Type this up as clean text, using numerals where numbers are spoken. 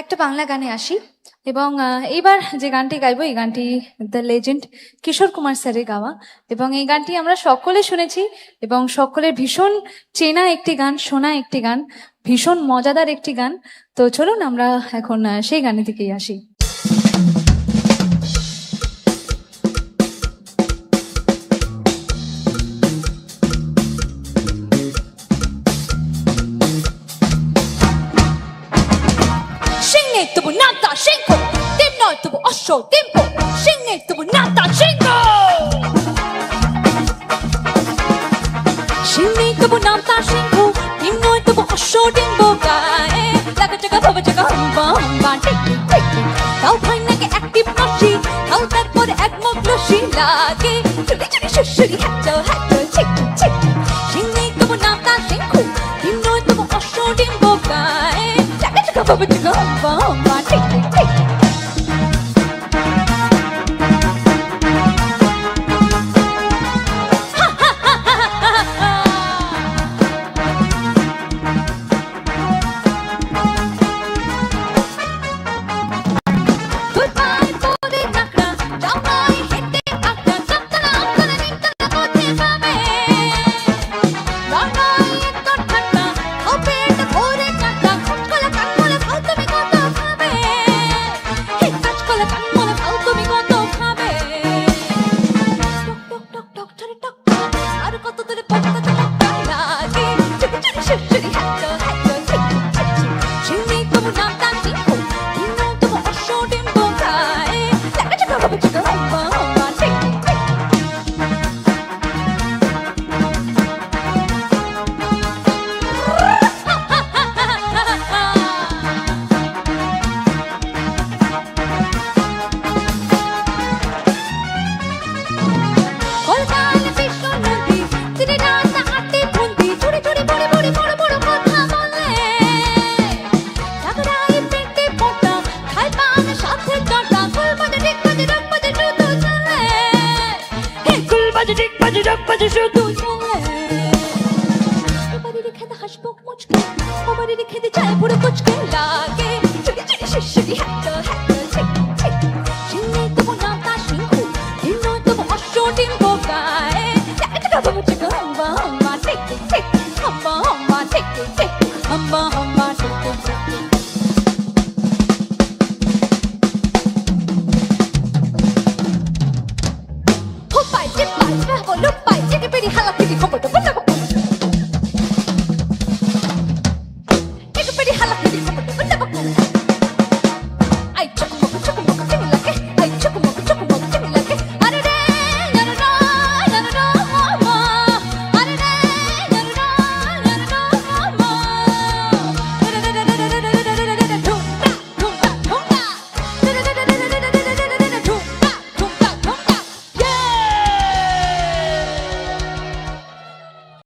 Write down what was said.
একটা বাংলা গানে আসি এবং এইবার যে গানটি গাইবো এই গানটি দ্য লেজেন্ড কিশোর কুমার স্যারের গাওয়া এবং এই গানটি আমরা সকলে শুনেছি এবং সকলের ভীষণ চেনা একটি গান, শোনা একটি গান, ভীষণ মজাদার একটি গান। তো চলুন আমরা এখন সেই গানের দিকেই আসি। 또 나다 신고 땜너 또 어쇼 땜보 신내 또 나다 신고 신내 또 나다 신고 땜너 또 어쇼 땜보가에 라가자가 바바자가 한번 틱틱틱틱 다우 파이나게 액티브 러시 다우 달보다 액목 러시 라게 주리주리 슈슈리 하죠 하죠 틱틱틱 신내 또 나다 신고 땜너 또 어쇼 땜보가에 라가자가 바바자가 한번 오바리리 캐드 잘 부르 꽂게 라게 주리 주리 슈슈리